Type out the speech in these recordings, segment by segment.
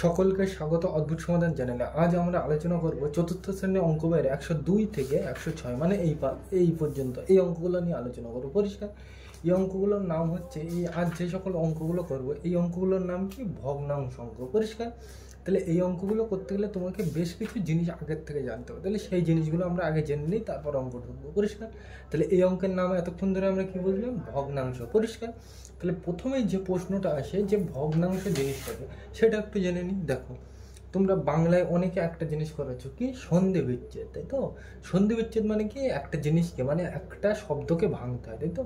সকলকে স্বাগত অদ্ভুত সমাধান চ্যানেলে। আজ আমরা আলোচনা করব চতুর্থ শ্রেণীর অঙ্ক বইয়ের 102 থেকে 106 মানে এই পর্যন্ত এই অঙ্কগুলো নিয়ে আলোচনা করব। পরিষ্কার? এই অঙ্কগুলোর নাম হচ্ছে, আজ যে সকল অঙ্কগুলো করব এই অঙ্কগুলোর নাম কি? ভগ্নাংশ অঙ্ক। পরিষ্কার? তাহলে এই অঙ্কগুলো করতে গেলে তোমাকে বেশ কিছু জিনিস আগের থেকে জানতে হবে। তাহলে সেই জিনিসগুলো আমরা আগে জেনে নিই, তারপর অঙ্ক ঢুকবো। পরিষ্কার? তাহলে এই অঙ্কের নাম এতক্ষণ ধরে আমরা কি বুঝলাম? ভগ্নাংশ। পরিষ্কার? তাহলে প্রথমেই যে প্রশ্নটা আসে যে ভগ্নাংশ জিনিসটাকে, সেটা একটু জেনে নিই। দেখো, তোমরা বাংলায় অনেকে একটা জিনিস করেছো কি? সন্ধি বিচ্ছেদ, তাই তো? সন্ধি বিচ্ছেদ মানে কি? একটা জিনিসকে মানে একটা শব্দকে ভাঙতে হয়, তাই তো?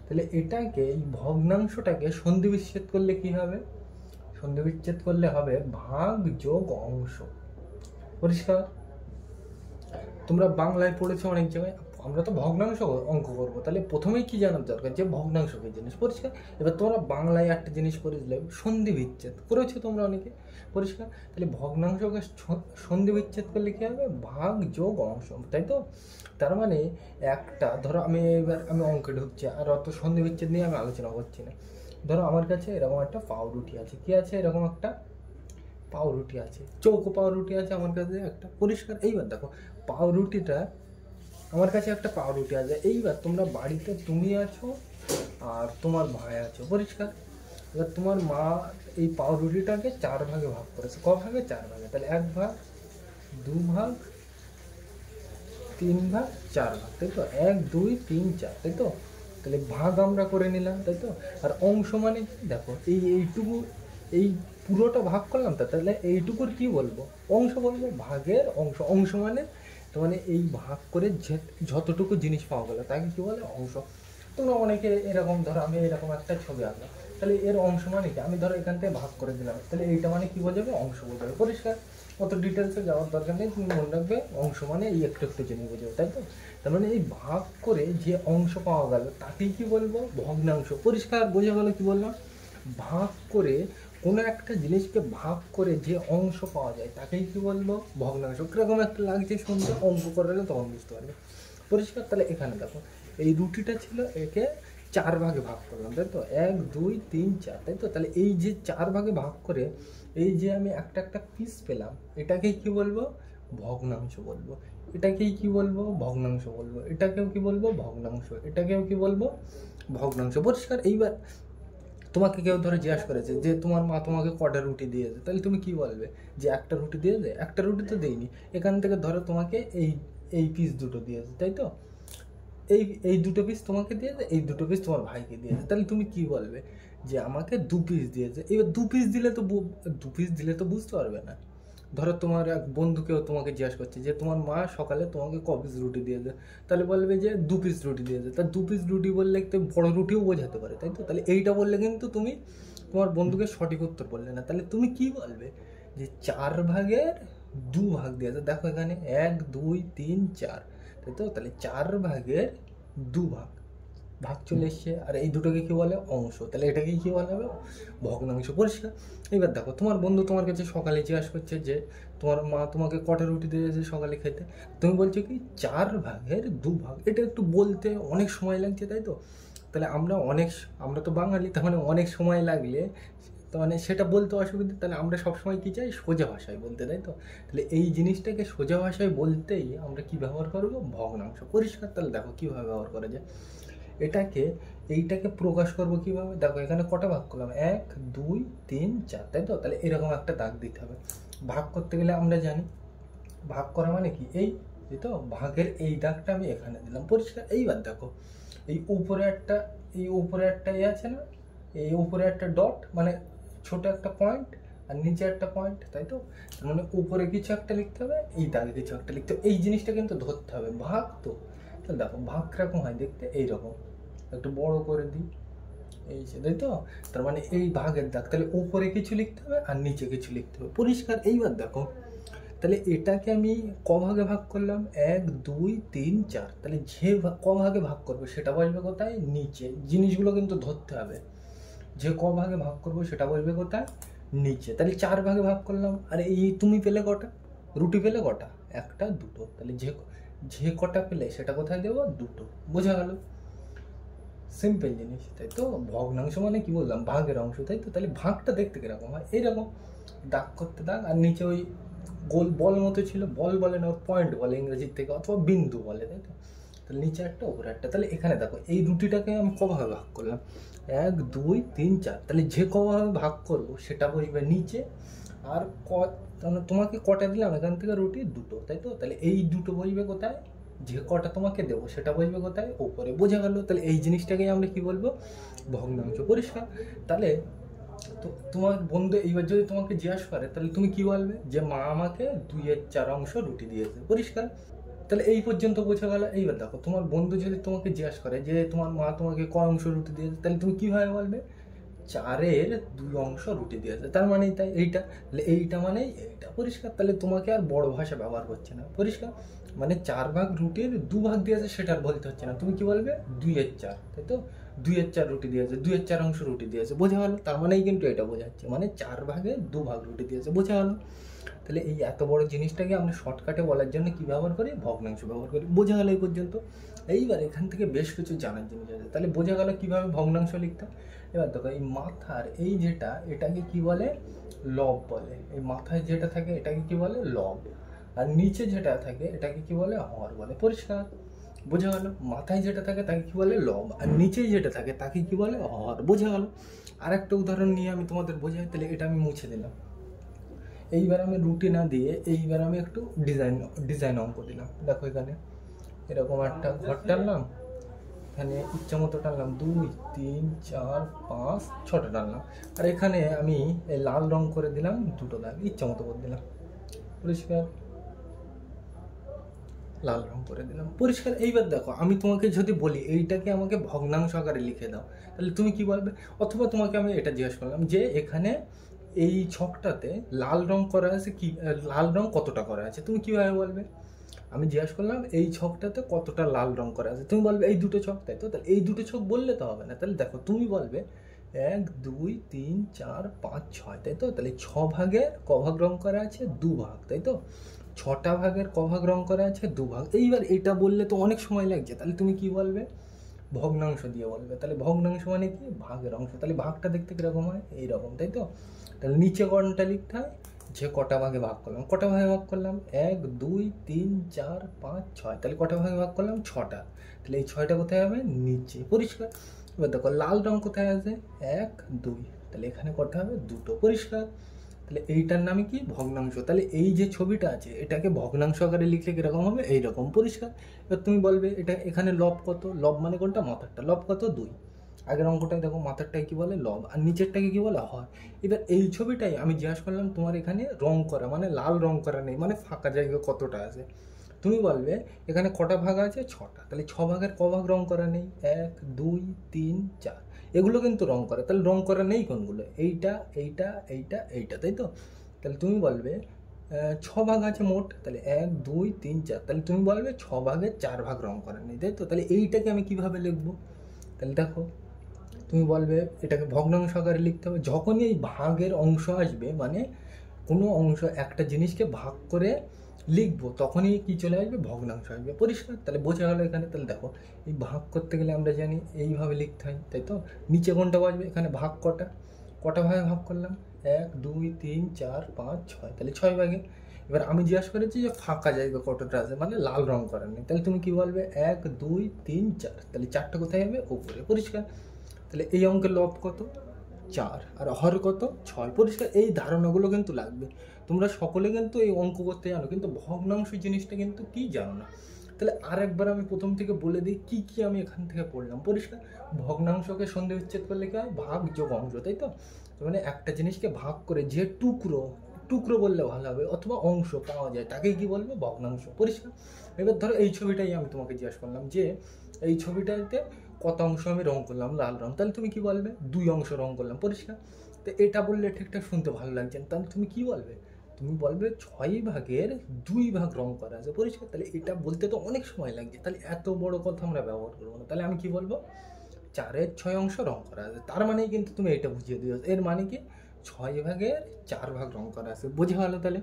তাহলে এটাকে, এই ভগ্নাংশটাকে সন্ধি বিচ্ছেদ করলে কি হবে? সন্ধি বিচ্ছেদ করলে হবে ভাগ যোগ অংশ। পরিষ্কার? তোমরা বাংলায় পড়েছো অনেক জায়গায়। আমরা তো ভগ্নাংশ অঙ্ক করবো, তাহলে প্রথমেই কি জানার দরকার? যে ভগ্নাংশ কি জিনিস। পরিষ্কার? এবার তোমরা বাংলায় একটা জিনিস করে দিলে, সন্ধি বিচ্ছেদ করেছো তোমরা অনেকে। পরিষ্কার? তাহলে ভগ্নাংশকে সন্ধি বিচ্ছেদ করলে কি হবে? ভাগ যোগ অংশ, তাই তো? তার মানে একটা, ধরো আমি অঙ্কে ঢুকছি, আর অত সন্ধি বিচ্ছেদ নিয়ে আমি আলোচনা করছি না। ধরো আমার কাছে এরকম একটা পাউরুটি আছে। কি আছে? এরকম একটা পাউরুটি আছে, চৌকো পাউরুটি আছে আমার কাছে একটা। পরিষ্কার? এইবার দেখো, পাউরুটিটা, আমার কাছে একটা পাউরুটি আছে। এইবার তোমরা বাড়িতে তুমি আছো আর তোমার ভাই আছো। পরিষ্কার? এবার তোমার মা এই পাউরুটিটাকে 4 ভাগে ভাগ করেছে। ক ভাগে? 4 ভাগে। তাহলে 1 ভাগ, 2 ভাগ, 3 ভাগ, 4 ভাগ, তাই তো? 1 2 3 4, তাই তো? তাহলে ভাগ আমরা করে নিলাম, তাই তো? আর অংশ মানে কি? দেখো, এইটুকু, এই পুরোটা ভাগ করলাম, তাহলে এইটুকুর কি বলবো? অংশ বলবো। ভাগের অংশ। অংশ মানে, তো মানে এই ভাগ করে যতটুকু জিনিস পাওয়া গেল তাকে কি বলে? অংশ। তোমরা অনেকে এরকম, ধরো আমি এরকম একটা ছবি আঁকলাম, তাহলে এর অংশ মানে কি? আমি ধরো এখান থেকে ভাগ করে দিলাম, তাহলে এইটা মানে কি বোঝাবে? অংশ বোঝাবে। পরিষ্কার? অত ডিটেলসে যাওয়ার দরকার নেই, তুমি মনে রাখবে অংশ মানে এই একটু একটু জিনিস বোঝাবে, তাই তো? তার মানে এই ভাগ করে যে অংশ পাওয়া গেল তাকেই কি বলবো? ভগ্নাংশ। পরিষ্কার? বোঝা গেল কি বললাম? ভাগ করে, কোনো একটা জিনিসকে ভাগ করে যে অংশ পাওয়া যায় তাকেই কি বলবো? ভগ্নাংশ। কিরকম একটা লাগছে শুনতে? অঙ্ক করালে তখন বুঝতে পারবে। পরিষ্কার? তাহলে এখানে দেখো, এই রুটিটা ছিল, একে 4 ভাগে ভাগ করলাম, তাই তো? 1 2 3 4, তাই তো? তাহলে এই যে 4 ভাগে ভাগ করে এই যে আমি একটা একটা পিস পেলাম, এটাকেই কি বলবো? ভগ্নাংশ বলবো। এটাকেই কি বলবো? ভগ্নাংশ বলবো। এটাকেও কি বলবো? ভগ্নাংশ। এটাকেও কি বলবো? ভগ্নাংশ। পরিষ্কার? এইবার তোমাকে কেউ ধরে জিজ্ঞাসা করেছে যে তোমার মা তোমাকে কটা রুটি দিয়েছে, তাহলে তুমি কি বলবে? যে একটা রুটি দিয়েছে? একটা রুটি তো দেয়নি। এখান থেকে ধরো তোমাকে এই এই পিস দুটো দিয়েছে, তাই তো? এই এই দুটো পিস তোমাকে দিয়েছে, এই দুটো পিস তোমার ভাইকে দিয়েছে, তাহলে তুমি কি বলবে? যে আমাকে 2 পিস দিয়েছে। এবার 2 পিস দিলে তো 2 পিস দিলে তো বুঝতে পারবে না। ধরো তোমার এক বন্ধুকেও তোমাকে জিজ্ঞাসা করছে যে তোমার মা সকালে তোমাকে ক পিস রুটি দিয়েছে, তাহলে বলবে যে 2 পিস রুটি দিয়েছে। তা 2 পিস রুটি বললে একটু বড় রুটিও বোঝাতে পারে, তাই তো? তাহলে এইটা বললে কিন্তু তুমি তোমার বন্ধুকে সঠিক উত্তর বললে না। তাহলে তুমি কি বলবে? যে 4 ভাগের 2 ভাগ দিয়েছে। দেখো এখানে 1 2 3 4, তাই তো? তাহলে 4 ভাগের 2 ভাগ, ভাগ চলে এসছে। আর এই দুটোকে কি বলে? অংশ। তাহলে এটাকে কি বলা হবে? ভগ্নাংশ। পরিষ্কার? এবার দেখো, তোমার বন্ধু তোমার কাছে সকালে জিজ্ঞাসা করছে যে তোমার মা তোমাকে কটা রুটি দিয়েছে সকালে খেতে। তুমি বলছো কি? 4 ভাগের 2 ভাগ। এটা একটু বলতে অনেক সময় লাগছে, তাই তো? তাহলে আমরা তো বাঙালি, তার মানে অনেক সময় লাগলে, তো মানে সেটা বলতে অসুবিধা। তাহলে আমরা সবসময় কি চাই? সোজা ভাষায় বলতে, তাই তো? তাহলে এই জিনিসটাকে সোজা ভাষায় বলতেই আমরা কি ব্যবহার করবো? ভগ্নাংশ। পরিষ্কার? তাহলে দেখো কীভাবে ব্যবহার করা যায়। এইটাকে প্রকাশ করবো কিভাবে? দেখো এখানে কটা ভাগ করলাম? 1 2 3 4, তাই তো? তাহলে এরকম একটা দাগ দিতে হবে। ভাগ করতে গেলে আমরা জানি ভাগ করা মানে কি? এই তো ভাগের এই দাগটা আমি এখানে দিলাম। পরিষ্কার? এইবার দেখো, এই উপরে একটা আছে না, এই উপরে একটা ডট মানে ছোট একটা পয়েন্ট, আর নিচে একটা পয়েন্ট, তাই তো? মানে উপরে কিছু একটা লিখতে হবে, এই দাগে কিছু একটা লিখতে হবে। এই জিনিসটা কিন্তু ধরতে হবে। ভাগ তো, তাহলে দেখো ভাগ কিরকম হয় দেখতে? এইরকম। একটু বড় করে দিই, এই যে, তাই তো? তার মানে এই ভাগের দাগ, তাহলে উপরে কিছু লিখতে হবে আর নিচে কিছু লিখতে হবে। পরিষ্কার? এইবার দেখো, তাহলে এটাকে আমি ক ভাগে ভাগ করলাম? 1 2 3 4। তাহলে যে ক ভাগে ভাগ করবো সেটা বসবে কোথায়? নিচে। জিনিসগুলো কিন্তু ধরতে হবে। যে ক ভাগে ভাগ করবো সেটা বসবে কোথায়? নিচে। তাহলে 4 ভাগে ভাগ করলাম। আর এই তুমি পেলে কটা রুটি? পেলে কটা? একটা দুটো। তাহলে যে কটা পেলে সেটা কোথায় দেবো? দুটো। বোঝা গেল? সিম্পল জিনিস, তাই তো? ভগ্নাংশ মানে কি বললাম? ভাগের অংশ, তাই তো? তাহলে ভাগটা দেখতে কিরকম হয়? এইরকম। দাগ করতে দাগ, আর নিচে ওই গোল বল মতো ছিল, বল বলে না, পয়েন্ট বলে ইংরেজির থেকে, অথবা বিন্দু বলে, তাই তো? তাহলে নিচে একটা উপরে একটা। তাহলে এখানে দেখো এই রুটিটাকে আমি কভাবে ভাগ করলাম, 1 2 3 4। তাহলে যে কভাবে ভাগ করবো সেটা বসবে নিচে, আর তাহলে তোমাকে কটা দিলাম এখান থেকে রুটি? দুটো, তাই তো? তাহলে এই দুটো বসবে কোথায়? যে কটা তোমাকে দেবো সেটা বসবে কোথায়? উপরে। বোঝা গেল? তাহলে এই জিনিসটাকে আমরা কি বলবো? ভগ্নাংশ। পরিষ্কার? তাহলে তো তোমার বন্ধু এইবার যদি তোমাকে জিজ্ঞাসা করে, তাহলে তুমি কি বলবে? যে মা আমাকে 2/4 অংশ রুটি দিয়েছে। পরিষ্কার? তাহলে এই পর্যন্ত বোঝা গেল। এইবার দেখো, তোমার বন্ধু যদি তোমাকে জিজ্ঞাসা করে যে তোমার মা তোমাকে কয় অংশ রুটি দিয়েছে, তাহলে তুমি কিভাবে বলবে? 4-এর 2 অংশ রুটি দিয়েছে। তার মানে তাই এইটা, তাহলে এইটা মানে এইটা। পরিষ্কার? তাহলে তোমাকে আর বড় ভাষা ব্যবহার করছে না। পরিষ্কার? মানে 4 ভাগ রুটির 2 ভাগ দিয়েছে সেটা আর বলতে হচ্ছে না, তুমি কি বলবে? 2/4, তাই তো? 2/4 রুটি দিয়েছে, 2/4 অংশ রুটি দিয়েছে। বোঝা গেল? তার মানেই কিন্তু এটা বোঝাচ্ছে, মানে 4 ভাগে 2 ভাগ রুটি দিয়েছে। বোঝা গেল? তাহলে এই এত বড় জিনিসটাকে আমরা শর্টকাটে বলার জন্য কি ব্যবহার করি? ভগ্নাংশ ব্যবহার করি। বোঝা গেল এই পর্যন্ত? এইবার এখান থেকে বেশ কিছু জানার জিনিস আছে। তাহলে বোঝা গেল কিভাবে ভগ্নাংশ লিখতে হয়। এবার দেখো, এই মাথার এই যেটা, এটাকে কি বলে? লব বলে। এই মাথায় যেটা থাকে এটাকে কি বলে? লব। আর নিচে যেটা থাকে এটাকে কি বলে? হর বলে। পরিষ্কার? বোঝা গেল? মাথায় যেটা থাকে তাকে কি বলে? লব, আর নিচে যেটা থাকে তাকে কি বলে? হর। বোঝা গেল? আর একটা উদাহরণ নিয়ে আমি তোমাদের বোঝাই। তাহলে এটা আমি মুছে দিলাম। এইবার আমি রুটি না দিয়ে এইবার আমি একটু ডিজাইন অঙ্ক দিলাম। দেখো এখানে এরকম একটা ঘর টানলাম, এখানে ইচ্ছা মতো টানলাম 2 3 4 5 6টা টানলাম, আর এখানে আমি এই লাল রং করে দিলাম দুটো দাগ, ইচ্ছা মতো করে দিলাম। পরিষ্কার? লাল রং করে দিলাম। পরিষ্কার? এইবার দেখো, আমি তোমাকে যদি বলি এইটাকে আমাকে ভগ্নাংশ আকারে লিখে দাও, তাহলে তুমি কি বলবে? অথবা তোমাকে আমি এটা জিজ্ঞেস করলাম যে এখানে এই ছকটাতে লাল রং করা আছে, কি লাল রং কতটা করা আছে, তুমি কিভাবে বলবে? আমি জিজ্ঞাসা করলাম এই ছকটাতে কতটা লাল রং করা আছে, তুমি বলবে এই দুটো ছক, তাই তো? তাহলে এই দুটো ছক বললে তো হবে না। তাহলে দেখো, তুমি বলবে 1 2 3 4 5 6, তাই তো? তাহলে 6 ভাগের ক ভাগ রং করা আছে? 2 ভাগ, তাই তো? 6টা ভাগের ক ভাগ রং করা আছে? 2 ভাগ। এইবার এটা বললে তো অনেক সময় লাগছে, তাহলে তুমি কি বলবে? ভগ্নাংশ দিয়ে বলবে। তাহলে ভগ্নাংশ মানে কি? ভাগের অংশ। তাহলে ভাগটা দেখতে কিরকম হয়? এইরকম, তাই তো? তাহলে নিচে কোনটা লিখতে হয়? যে কটা ভাগে ভাগ করলাম। কটা ভাগে ভাগ করলাম? 1 2 3 4 5 6। তাহলে কটা ভাগে ভাগ করলাম? 6টা। তাহলে এই 6টা কোথায় হবে? নিচে। পরিষ্কার? এবার দেখো লাল রং কোথায় আছে? 1 2। তাহলে এখানে কটা হবে? দুটো। পরিষ্কার? তাহলে এইটার নামে কি? ভগ্নাংশ। তাহলে এই যে ছবিটা আছে এটাকে ভগ্নাংশ আকারে লিখলে কিরকম হবে? এইরকম। পরিষ্কার? এবার তুমি বলবে এটা এখানে লব কত? লব মানে কোনটা? মাথারটা। লব কত? 2। আগের অঙ্কটাই দেখো, মাথারটাকে কি বলে? লব, আর নিচেরটাকে কি বলে? হয়। এবার এই ছবিটাই আমি জিজ্ঞাসা করলাম তোমার এখানে রং করা, মানে লাল রং করা নেই, মানে ফাঁকা জায়গা কতটা আছে, তুমি বলবে এখানে কটা ভাগ আছে? 6টা। তাহলে 6 ভাগের ক ভাগ রং করা নেই? 1 2 3 4। এগুলো কিন্তু রং করা। তাহলে রং করা নেই কোনগুলো? এইটা এইটা এইটা এইটা, তাই তো? তাহলে তুমি বলবে 6 ভাগ আছে মোট। তাহলে 1 2 3 4। তাহলে তুমি বলবে 6 ভাগের 4 ভাগ রং করা নেই, তাই তো? তাহলে এইটাকে আমি কিভাবে লিখবো? তাহলে দেখো, তুমি বলবে এটাকে ভগ্নাংশ আকারে লিখতে হবে। যখনই এই ভাগের অংশ আসবে, মানে কোনো অংশ একটা জিনিসকে ভাগ করে লিখবো, তখনই কি চলে আসবে? ভগ্নাংশ আসবে। পরিষ্কার? তাহলে বোঝা গেল এখানে? তাহলে দেখো, এই ভাগ করতে গেলে আমরা জানি এইভাবে লিখতে হয়, তাই তো? নিচে কোনটা বসবে? এখানে ভাগ কটা, কটা ভাগে ভাগ করলাম? 1 2 3 4 5 6। তাহলে 6 ভাগে। এবার আমি জিজ্ঞাসা করেছি যে ফাঁকা জায়গা কতটা আছে, মানে লাল রং করা নেই। তাহলে তুমি কি বলবে? 1 2 3 4। তাহলে 4টা কোথায় যাবে? উপরে। পরিষ্কার? তাহলে এই অঙ্কের লব কত? 4, আর হর কত? 6। পরিষ্কার? এই ধারণাগুলো কিন্তু লাগবে। তোমরা সকলে কিন্তু এই অঙ্ক করতে জানো, কিন্তু ভগ্নাংশ জিনিসটা কিন্তু কি জানো না। তাহলে আরেকবার আমি প্রথম থেকে বলে দিই কি কি আমি এখান থেকে পড়লাম। পরিষ্কার? ভগ্নাংশকে সন্ধি উচ্ছেদ করলে কি হয়? ভাগ যোগ অংশ, তাই তো? মানে একটা জিনিসকে ভাগ করে যে টুকরো, টুকরো বললে ভালো হবে, অথবা অংশ পাওয়া যায় তাকেই কি বলবো? ভগ্নাংশ। পরিষ্কার? এবার ধরো এই ছবিটাই আমি তোমাকে জিজ্ঞাসা করলাম যে এই ছবিটাতে কত অংশ আমি রং করলাম? লাল রং। তাহলে তুমি কি বলবে? 2 অংশ রং করলাম। পরিষ্কার? তো এটা বললে ঠিকঠাক শুনতে ভালো লাগছে না, তাহলে তুমি কি বলবে? তুমি বলবে 6 ভাগের 2 ভাগ রং করা আছে। পরিষ্কার? তাহলে এটা বলতে তো অনেক সময় লাগছে, তাহলে এত বড় কথা আমরা ব্যবহার করবো না। তাহলে আমি কি বলবো? 4-এর 6 অংশ রং করা আছে। তার মানেই কিন্তু তুমি এটা বুঝিয়ে দিও, এর মানে কি? 6 ভাগের 4 ভাগ রং করা আছে। বোঝা গেল? তাহলে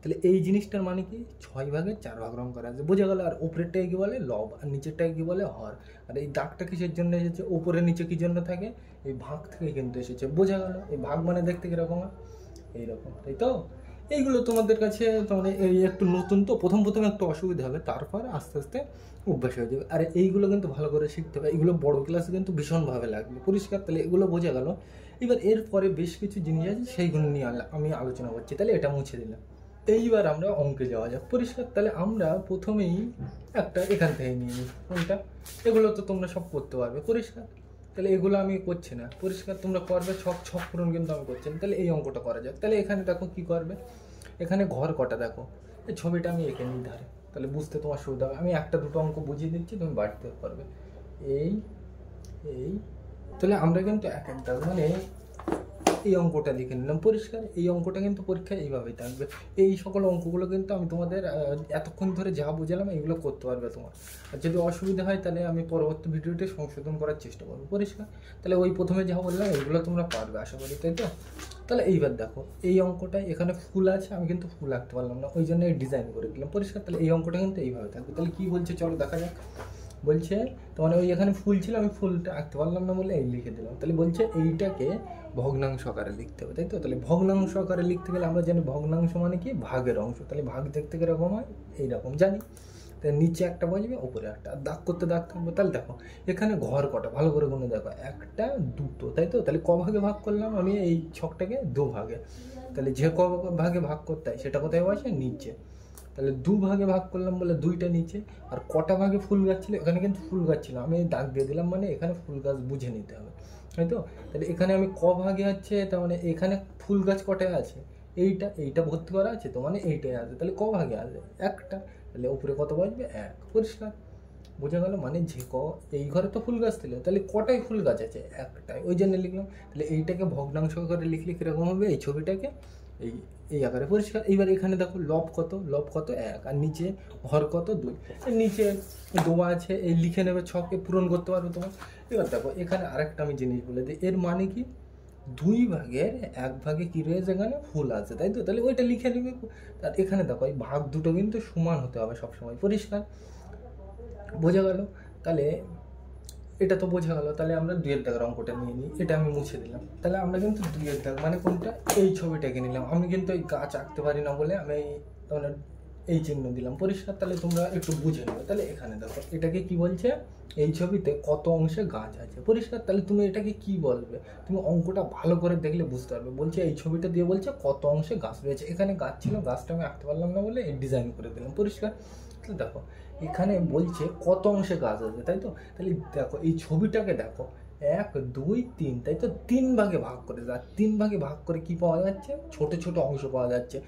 তাহলে এই জিনিসটার মানে কি? 6 ভাগের 4 ভাগ রং করা আছে। বোঝা গেল? আর উপরেরটাকে কি বলে? লব, আর নিচেরটাকে কি বলে? হর। আর এই দাগটা কিসের জন্য এসেছে? উপরে নিচে কি জন্য থাকে? এই ভাগ থেকে কিন্তু এসেছে। বোঝা গেল? এই ভাগ মানে দেখতে কিরকম হয়? এইরকম, তাই তো? এইগুলো তোমাদের কাছে মানে এই একটু নতুন তো, প্রথম প্রথম একটু অসুবিধা হবে, তারপর আস্তে আস্তে অভ্যাস হয়ে যাবে। আর এইগুলো কিন্তু ভালো করে শিখতে হবে, এগুলো বড় ক্লাসে কিন্তু ভীষণভাবে লাগবে। পরিষ্কার? তাহলে এগুলো বোঝা গেল। এবার এরপরে বেশ কিছু জিনিস আছে, সেইগুলো নিয়ে আমি আলোচনা করছি। তাহলে এটা মুছে দিলাম। এইবার আমরা অঙ্কে যাওয়া যাক। পরিষ্কার? তাহলে আমরা প্রথমেই একটা এখান থেকে নিয়ে নিই। কোনটা? এগুলো তো তোমরা সব করতে পারবে। পরিষ্কার? তাহলে এগুলো আমি করছি না। পরিষ্কার? তোমরা করবে, ছক ছক পূরণ কিন্তু আমি করছি না। তাহলে এই অঙ্কটা করা যাক। তাহলে এখানে দেখো কি করবে, এখানে ঘর কটা দেখো, এই ছবিটা আমি এঁকে নিই ধারে, তাহলে বুঝতে তোমার সুবিধা হবে। আমি একটা দুটো অঙ্ক বুঝিয়ে দিচ্ছি, তুমি বাড়িতে পারবে। এই এই তাহলে আমরা কিন্তু এক এক দাগ মানে এই অঙ্কটা লিখে নিলাম। পরিষ্কার? এই অঙ্কটা কিন্তু পরীক্ষায় এইভাবেই থাকবে। এই সকল অঙ্কগুলো কিন্তু আমি তোমাদের এতক্ষণ ধরে যা বুঝালাম এগুলো করতে পারবে তোমার। আর যদি অসুবিধা হয় তাহলে আমি পরবর্তী ভিডিওতে সংশোধন করার চেষ্টা করবো। পরিষ্কার? তাহলে ওই প্রথমে যা বললাম এগুলো তোমরা পারবে আশা করি, তাই তো? তাহলে এইবার দেখো এই অঙ্কটায় এখানে ফুল আছে, আমি কিন্তু ফুল আঁকতে পারলাম না, ওই জন্য ডিজাইন করে দিলাম। পরিষ্কার? তাহলে এই অঙ্কটা কিন্তু এইভাবে থাকবে। তাহলে কি বলছে চলো দেখা যাক। বলছে তো মানে ওই এখানে ফুল ছিল, আমি ফুলটা আঁকতে পারলাম না বলে এই লিখে দিলাম। তাহলে বলছে এইটাকে ভগ্নাংশ আকারে লিখতে হবে, তাই তো? তাহলে ভগ্নাংশ আকারে লিখতে গেলে আমরা জানি ভগ্নাংশ মানে কি, ভাগের অংশ। তাহলে ভাগ দেখতে কিরকম হয়, এইরকম জানি। তাহলে নিচে একটা বসবে, উপরে একটা, আর দাগ করতে দাগ থাকবে। তাহলে দেখো এখানে ঘর কটা, ভালো করে গুনে দেখো, একটা দুটো, তাই তো? তাহলে ক ভাগে ভাগ করলাম আমি এই ছকটাকে, দু ভাগে। তাহলে যে ক ভাগে ভাগ করতে হয় সেটা কোথায় বসে, নিচে। তাহলে দু ভাগে ভাগ করলাম বলে দুইটা নিচে। আর কটা ভাগে ফুল গাছ ছিল, এখানে কিন্তু ফুল গাছ ছিল, আমি দাগ দিয়ে দিলাম, মানে এখানে ফুল গাছ বুঝে নিতে হবে, তাই তো? তাহলে এখানে আমি ক ভাগে আছে, তার মানে এখানে ফুল গাছ কটায় আছে, এইটা ভর্তি করা আছে, তো মানে এইটাই আছে। তাহলে ক ভাগে আছে, একটা। তাহলে উপরে কত বসবে, এক। পরিষ্কার? বোঝা গেল? মানে যে এই ঘরে তো ফুল গাছ ছিল, তাহলে কটাই ফুল গাছ আছে, একটাই, ওই জন্য লিখলাম। তাহলে এইটাকে ভগ্নাংশ করে লিখলে কিরকম হবে, এই ছবিটাকে এই এই আকারে। পরিষ্কার? এইবার এখানে দেখো লব কত, লব কত, এক। আর নিচে হর কত, দুই। নিচে দোয়া আছে, এই লিখে নেবে, ছকে পূরণ করতে পারবে তোমার। এবার দেখো এখানে আরেকটা আমি জিনিস বলে দিই, এর মানে কি, দুই ভাগের এক ভাগে কি রয়েছে, এখানে ফুল আছে, তাই তো? তাহলে ওইটা লিখে নেবে। আর এখানে দেখো এই ভাগ দুটো কিন্তু সমান হতে হবে সবসময়। পরিষ্কার? বোঝা গেল? তাহলে এটা তো বোঝা গেল। তাহলে আমরা দুইয়ের দাগের অঙ্কটা নিয়ে নিই, এটা আমি মুছে দিলাম। তাহলে আমরা কিন্তু দুইয়ের দাগ মানে কোনটা, এই ছবিটাকে নিলাম। আমি কিন্তু এই গাছ আঁকতে পারি না বলে আমি তাহলে এই চিহ্ন দিলাম। পরিষ্কার? তাহলে তোমরা একটু বুঝে নেবে। তাহলে এখানে দেখো এটাকে কি বলছে, এই ছবিতে কত অংশে গাছ আছে। পরিষ্কার? তাহলে তুমি এটাকে কি বলবে, তুমি অঙ্কটা ভালো করে দেখলে বুঝতে পারবে। বলছে এই ছবিটা দিয়ে বলছে কত অংশে গাছ রয়েছে, এখানে গাছ ছিল, গাছটা আমি আঁকতে পারলাম না বলে এই ডিজাইন করে দিলাম। পরিষ্কার? তাহলে দেখো এখানে বলছে কত অংশে গাছ আছে, তাই তো? তাহলে দেখো এই ছবিটাকে দেখো, এক দুই তিন, তাই তো? তিন ভাগে ভাগ করে, আর তিন ভাগে ভাগ করে কি পাওয়া যাচ্ছে, ছোট ছোট অংশ পাওয়া যাচ্ছে।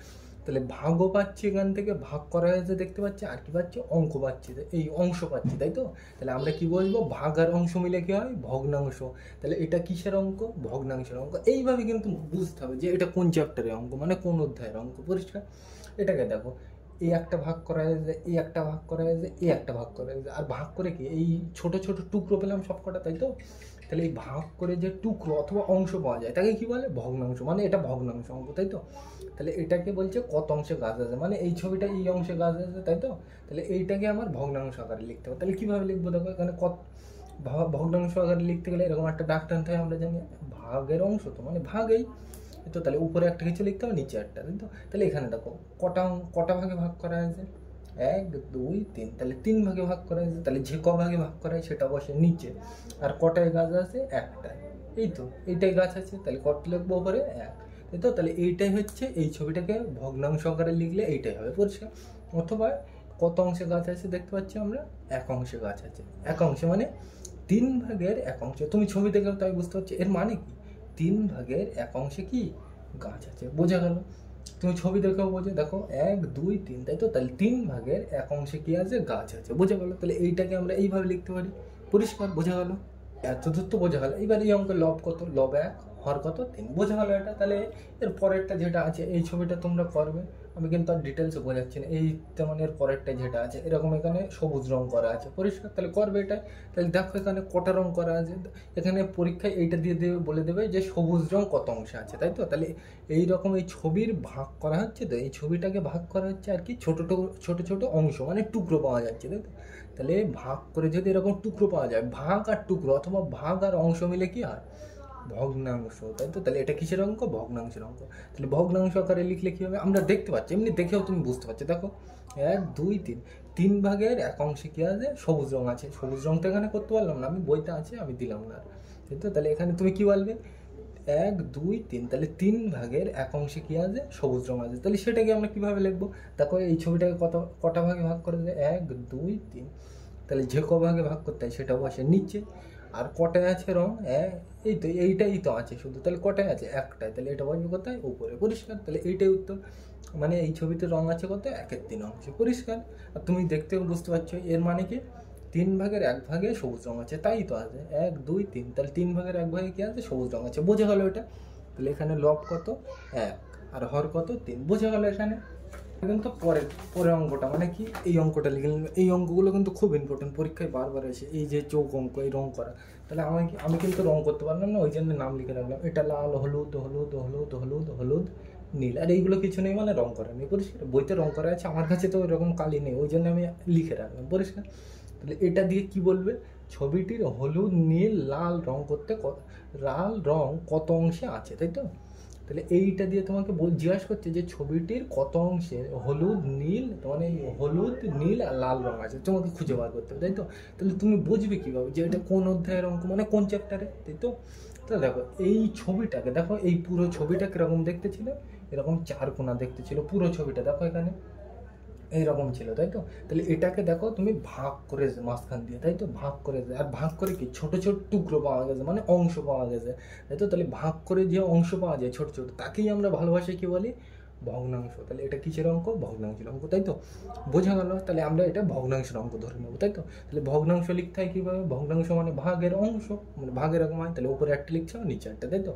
তাহলে ভাগও পাচ্ছি, এখান থেকে ভাগ করা হয়েছে দেখতে পাচ্ছি, আর কি পাচ্ছি, অঙ্ক পাচ্ছি, এই অংশ পাচ্ছি, তাই তো? তাহলে আমরা কি বলবো, ভাগ আর অংশ মিলে কি হয়, ভগ্নাংশ। তাহলে এটা কিসের অঙ্ক, ভগ্নাংশের অঙ্ক। এইভাবে কিন্তু বুঝতে হবে যে এটা কোন চ্যাপ্টারের অঙ্ক, মানে কোন অধ্যায়ের অঙ্ক। পরিষ্কার? এটাকে দেখো এই একটা ভাগ করা হয়েছে, এই একটা ভাগ করা হয়েছে, এই একটা ভাগ করা হয়েছে, আর ভাগ করে কি এই ছোট ছোট টুকরো পেলাম সব কটা, তাই তো? তাহলে এই ভাগ করে যে টুকরো অথবা অংশ পাওয়া যায় তাকে কি বলে, ভগ্নাংশ। মানে এটা ভগ্নাংশ অঙ্ক, তাই তো? তাহলে এটাকে বলছে কত অংশে গাছ আছে, মানে এই ছবিটা এই অংশে গাছ আছে, তাই তো? তাহলে এইটাকে আমার ভগ্নাংশ আকারে লিখতে হবে। তাহলে কিভাবে লিখবো দেখো, এখানে কত ভগ্নাংশ আকারে লিখতে গেলে এরকম একটা ডাক টানতে হয়, আমরা জানি ভাগের অংশ, তো মানে ভাগেই তো। তাহলে উপরে একটা কিছু লিখতে হবে, নিচে একটা, তাই তো? তাহলে এখানে দেখো কটা ভাগে ভাগ করা হয়েছে, এক দুই তিন। তাহলে তিন ভাগে ভাগ করা হয়েছে, তাহলে যে ক ভাগে ভাগ করা হয় সেটা বসে নিচে। আর কটায় গাছ আছে, একটাই, এই তো? এইটাই গাছ আছে, তাহলে কত লিখবো উপরে, এক, তাই তো? তাহলে এইটাই হচ্ছে, এই ছবিটাকে ভগ্নাংশ আকারে লিখলে এইটাই হবে। পরিষ্কার? অথবা কত অংশে গাছ আছে দেখতে পাচ্ছি আমরা, এক অংশে গাছ আছে। এক অংশে মানে তিন ভাগের এক অংশে, তুমি ছবি দেখলে তাই বুঝতে পারছি এর মানে কি, তিন ভাগের এক অংশে কি গাছ আছে। বোঝা গেল? তুমি ছবি দেখেও বোঝো, দেখো এক দুই তিন, তাই তো? তাহলে তিন ভাগের এক অংশে কি আছে, গাছ আছে। বোঝা গেল? তাহলে এইটাকে আমরা এইভাবে লিখতে পারি। পরিষ্কার? বোঝা গেল? এতদূর তো বোঝা গেল। এবার এই অঙ্কের লব কত, লব এক, হর কত, তিন। বোঝা গেল এটা? তাহলে এর পরেরটা যেটা আছে, এই ছবিটা তোমরা করবে, আমি কিন্তু আর ডিটেলসে বোঝাচ্ছি না। এই তেমন এর পরেরটা যেটা আছে, এরকম এখানে সবুজ রং করা আছে। পরিষ্কার? তাহলে করবে এটা। তাহলে দেখো এখানে কটা রং করা আছে, এখানে পরীক্ষায় এইটা দিয়ে দেবে, বলে দেবে যে সবুজ রং কত অংশে আছে, তাই তো? তাহলে এইরকম এই ছবির ভাগ করা হচ্ছে, তো এই ছবিটাকে ভাগ করা হচ্ছে আর কি, ছোট ছোট ছোট অংশ, মানে টুকরো পাওয়া যাচ্ছে, তাই তো? তাহলে ভাগ করে যদি এরকম টুকরো পাওয়া যায়, ভাগ আর টুকরো অথবা ভাগ আর অংশ মিলে কি হয়, ভগ্নাংশ, তাই তো? তাহলে এটা কিসের অঙ্ক? ভগ্নাংশের অঙ্ক। তাহলে ভগ্নাংশ আকারে লিখলে কী হবে? আমরা দেখতে পাচ্ছি, এমনি দেখেও তুমি বুঝতে পারছো। দেখো 1 2 3, 3 ভাগের এক অংশে কী আছে? সবুজ রং আছে। সবুজ রংটা এখানে করতে পারলাম না, আমি বইতে আছে আমি দিলাম না, তাই তো? তাহলে এখানে তুমি কী বলবে? 1 2 3, তাহলে 3 ভাগের এক অংশে কী আছে? সবুজ রং আছে। তাহলে সেটাকে আমরা কীভাবে লিখবো? দেখো এই ছবিটাকে কটা ভাগে ভাগ করে দেবে? 1 2 3। তাহলে যে ক ভাগে ভাগ করতে হয় সেটাও বসে নিচে। আর কটায় আছে রং? এই তো এইটাই তো আছে শুধু। তাহলে কটায় আছে? একটায়। তাহলে এটা বসবে কোথায়? উপরে। পরিষ্কার? তাহলে এইটাই উত্তর। মানে এই ছবিতে রং আছে কত? 1-এর 3 অংশে। পরিষ্কার? আর তুমি দেখতেও বুঝতে পারছো এর মানে কি? 3 ভাগের 1 ভাগে সবুজ রং আছে, তাই তো আছে 1 2 3। তাহলে 3 ভাগের 1 ভাগে কি আছে? সবুজ রং আছে। বোঝা গেল এটা? তাহলে এখানে লব কত? 1 আর হর কত? 3। বোঝা গেল এখানে? কিন্তু পরের অঙ্কটা মানে কি? এই অঙ্কটা লিখে নিলাম। এই অঙ্কগুলো কিন্তু খুব ইম্পর্টেন্ট, পরীক্ষায় বারবার আসে। এই যে চৌক অঙ্ক, এই রং করা। তাহলে আমি কিন্তু রং করতে পারলাম না, ওই জন্য নাম লিখে রাখলাম। এটা লাল, হলুদ হলুদ হলুদ হলুদ হলুদ নীল। আর এইগুলো কিছু নেই মানে রং করা নেই। পরিষ্কার? বইতে রং করা আছে, আমার কাছে তো ওইরকম কালি নেই, ওই জন্য আমি লিখে রাখলাম। পরিষ্কার? তাহলে এটা দিয়ে কি বলবে? ছবিটির হলুদ নীল লাল রং করতে লাল রং কত অংশে আছে, তাই তো? তাহলে এইটা দিয়ে তোমাকে জিজ্ঞাসা করছে যে ছবিটির কত অংশে হলুদ নীল, মানে হলুদ নীল আর লাল রং আছে, তোমাকে খুঁজে বার করতে হবে, তাই তো? তাহলে তুমি বুঝবে কীভাবে যে এটা কোন অধ্যায়ের অঙ্ক, মানে কোন চ্যাপ্টারে, তাই তো? তাহলে দেখো এই ছবিটাকে দেখো, এই পুরো ছবিটা কীরকম দেখতে ছিল? এরকম 4 কোণা দেখতে ছিল পুরো ছবিটা। দেখো এখানে এইরকম ছিল, তাই তো? তাহলে এটাকে দেখো তুমি ভাগ করে মাঝখান দিয়ে, তাই তো? ভাগ করে, আর ভাগ করে কি ছোট ছোট টুকরো পাওয়া গেছে, মানে অংশ পাওয়া গেছে, তাই তো? তাহলে ভাগ করে যে অংশ পাওয়া যায় ছোট ছোট, তাকেই আমরা ভালোবাসায় কি বলি? ভগ্নাংশ। তাহলে এটা কিসের অঙ্ক? ভগ্নাংশের অঙ্ক, তাই তো? বোঝা গেল? তাহলে আমরা এটা ভগ্নাংশের অঙ্ক ধরে নেবো, তাই তো? তাহলে ভগ্নাংশ লিখতে হয় কীভাবে? ভগ্নাংশ মানে ভাগের অংশ, মানে ভাগের রকম হয়। তাহলে উপরে একটা লিখছে আর নিচে একটা, তাই তো?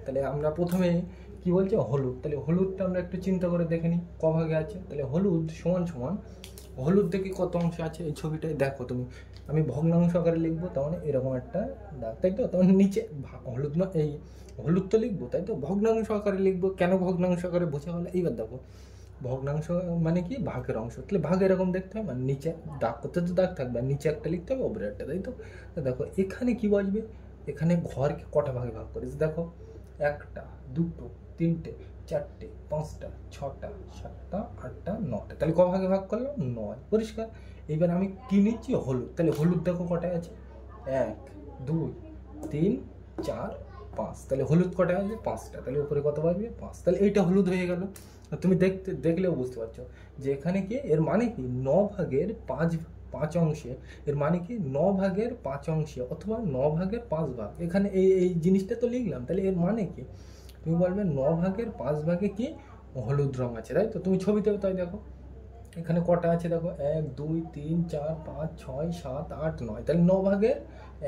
তাহলে আমরা প্রথমে কি বলছে? হলুদ। তাহলে হলুদটা আমরা একটু চিন্তা করে দেখে নিই ক ভাগে আছে। তাহলে হলুদ সমান সমান হলুদ দেখি কত অংশ আছে এই ছবিটায়। দেখো তুমি, আমি ভগ্নাংশ আকারে লিখবো, তার মানে এরকম একটা দাগ, তাই তো? তখন নিচে হলুদ না, এই হলুদ তো লিখবো, তাই তো? ভগ্নাংশ আকারে লিখবো। কেন ভগ্নাংশ আকারে? বোঝা গেলো? এইবার দেখো ভগ্নাংশ মানে কি? ভাগের অংশ। তাহলে ভাগ এরকম দেখতে হয়, মানে নিচে দাগ করতে তো দাগ থাকবে, আর নিচে একটা লিখতে হবে, ওপরে একটা, তাই তো? দেখো এখানে কি বসবে? এখানে ঘরকে কটা ভাগে ভাগ করেছে দেখো? 1টা 2টো 3টে 4টে 5টা 6টা 7টা 8টা 9টা। তাহলে ক ভাগে ভাগ করলাম? 9। পরিষ্কার? এইবার আমি কি নিচ্ছি? হলুদ। তাহলে হলুদ দেখো কটায় আছে? 1 2 3 4 5। তাহলে হলুদ কটায় আছে? 5টা। তাহলে উপরে কত বাজবে? 5। তাহলে এইটা হলুদ হয়ে গেল। তুমি দেখলেও বুঝতে পারছো যে এখানে কি, এর মানে কি 9 ভাগের 5 অংশে, এর মানে কি 9 ভাগের 5 অংশে অথবা 9 ভাগের 5 ভাগ। এখানে এই জিনিসটা তো লিখলাম। তাহলে এর মানে কি? তুমি বলবে 9 ভাগের 5 ভাগে কি হলুদ রং আছে, তাই তো? তুমি ছবিতেও তাই দেখো এখানে কটা আছে দেখো? 1 2 3 4 5 6 7 8 9। তাহলে 9 ভাগের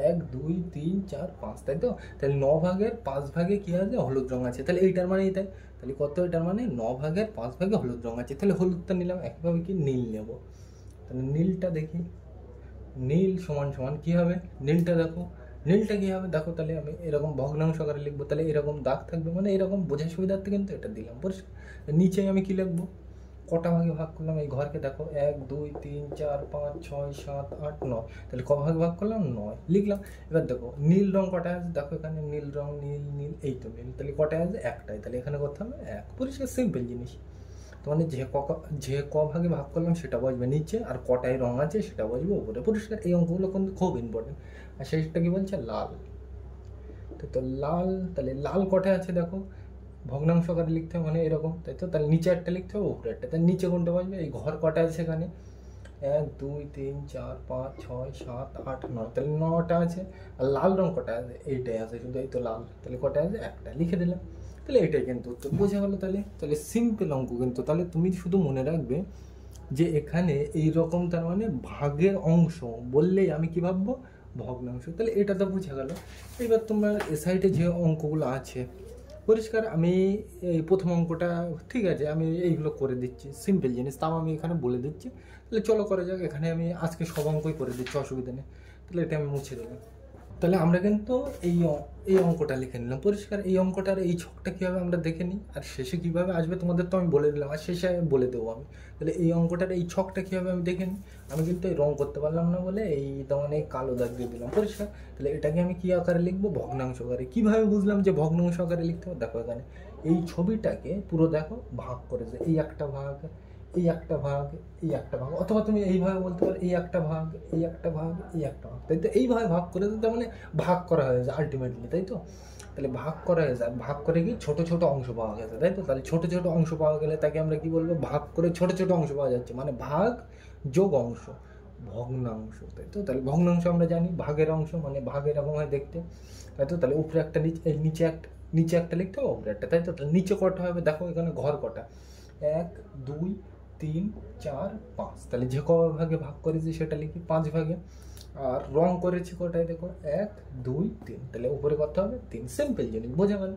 1 2 3 4 5, তাই তো? তাহলে 9 ভাগের 5 ভাগে কি আছে? হলুদ রং আছে। তাহলে এইটার মানে তাই। তাহলে কত? এটার মানে 9 ভাগের 5 ভাগে হলুদ রং আছে। তাহলে হলুদটা নিলাম। একইভাবে কি নীল নেব। তাহলে নীলটা দেখি, নীল সমান সমান কী হবে? নীলটা দেখো, নীলটা কী হবে দেখো? তাহলে আমি এরকম ভগ্নাংশ আকারে লিখবো। তাহলে এরকম দাগ থাকবে, মানে এরকম বোঝার সুবিধার্থে কিন্তু এটা দিলাম। পরিষ্কার? নিচে আমি কি লিখবো? কটা ভাগে ভাগ করলাম এই ঘরকে দেখো? 1 2 3 4 5 6 7 8 9। তাহলে ক ভাগে ভাগ করলাম? 9 লিখলাম। এবার দেখো নীল রং কটা আছে দেখো? এখানে নীল রং, নীল নীল, এই তো নীল। তাহলে কটায় আছে? একটাই। তাহলে এখানে করতে হবে 1। পরিষ্কার? সিম্পল জিনিস। তো মানে যে ক ভাগে ভাগ করলাম সেটা বসবে নিচে, আর কটায় রং আছে সেটা বসবে উপরে। পরিষ্কার? এই অঙ্কগুলো কিন্তু খুব ইম্পর্টেন্ট। আর সেটা কি বলছে? লাল। তো লাল, তাহলে লাল কটায় আছে দেখো? ভগ্নাংশ আকারে লিখতে হবে, মানে এরকম, তাই তো? তাহলে নিচে একটা লিখতে হবে, উপরে একটা। তাহলে নিচে কোনটা বসবে? এই ঘর কটা আছে সেখানে? 1 2 3 4 5 6 7 8 9। তাহলে 9টা আছে। আর লাল রং কটা আছে? এইটাই আছে শুধু, এই তো লাল। তাহলে কটা আছে? একটা। লিখে দিলাম। তাহলে এটাই কিন্তু উত্তর। বোঝা গেল? তাহলে সিম্পল অঙ্ক কিন্তু। তাহলে তুমি শুধু মনে রাখবে যে এখানে এইরকম, তার মানে ভাগের অংশ বললেই আমি কি ভাববো? ভগ্নাংশ। তাহলে এটা তো বুঝা গেল। এবার তোমার এ সাইডে যে অঙ্কগুলো আছে, পরিষ্কার? আমি এই প্রথম অঙ্কটা ঠিক আছে, আমি এইগুলো করে দিচ্ছি, সিম্পল জিনিস, তাও আমি এখানে বলে দিচ্ছি। তাহলে চলো করা যাক। এখানে আমি আজকে সব অঙ্কই করে দিচ্ছি, অসুবিধা নেই। তাহলে এটা আমি মুছে দিলাম। তাহলে আমরা কিন্তু এই অঙ্কটা লিখে নিলাম পরিষ্কার। এই অঙ্কটার এই ছকটা কীভাবে আমরা দেখে নিই, আর শেষে কীভাবে আসবে তোমাদের তো আমি বলে দিলাম, আর শেষে বলে দেবো আমি। তাহলে এই অঙ্কটার এই ছকটা কীভাবে আমি দেখে নিই, আমি কিন্তু এই রং করতে পারলাম না বলে এই তখন এই কালো দাগ দিয়ে দিলাম পরিষ্কার। তাহলে এটাকে আমি কী আকারে লিখবো, ভগ্নাংশ আকারে। কীভাবে বুঝলাম যে ভগ্নাংশ আকারে লিখতে হবে, দেখো এখানে এই ছবিটাকে পুরো দেখো ভাগ করেছে, এই একটা ভাগ, এই একটা ভাগ, এই একটা ভাগ, অথবা তুমি এইভাবে বলতে পারো এই একটা ভাগ, এই একটা ভাগ, এই একটা ভাগ, তাই তো এইভাবে ভাগ করে দিতে মানে ভাগ করা হয়ে যায় আলটিমেটলি, তাই তো। তাহলে ভাগ করা হয়ে যায়, ভাগ করে কি ছোট ছোট অংশ পাওয়া গেছে, তাই তো। তাহলে ছোট ছোট অংশ পাওয়া গেলে তাকে আমরা কি বলবো, ভাগ করে ছোট ছোট অংশ পাওয়া যাচ্ছে, মানে ভাগ যোগ অংশ, ভগ্নাংশ, তাই তো। তাহলে ভগ্নাংশ আমরা জানি ভাগের অংশ, মানে ভাগ এরকম হয় দেখতে, তাই তো। তাহলে উপরে একটা নিচে একটা লিখতে হবে, উপরে একটা, তাই তো। তাহলে নিচে কটা হবে, দেখো এখানে ঘর কটা, 1 2 3 4 5, তাহলে যে ক ভাগে ভাগ করেছি সেটা লিখি 5 ভাগে। আর রং করেছি কটায়, দেখো 1 2 3, তাহলে উপরে কত হবে 3, সিম্পল জিনিস, বোঝা গেল।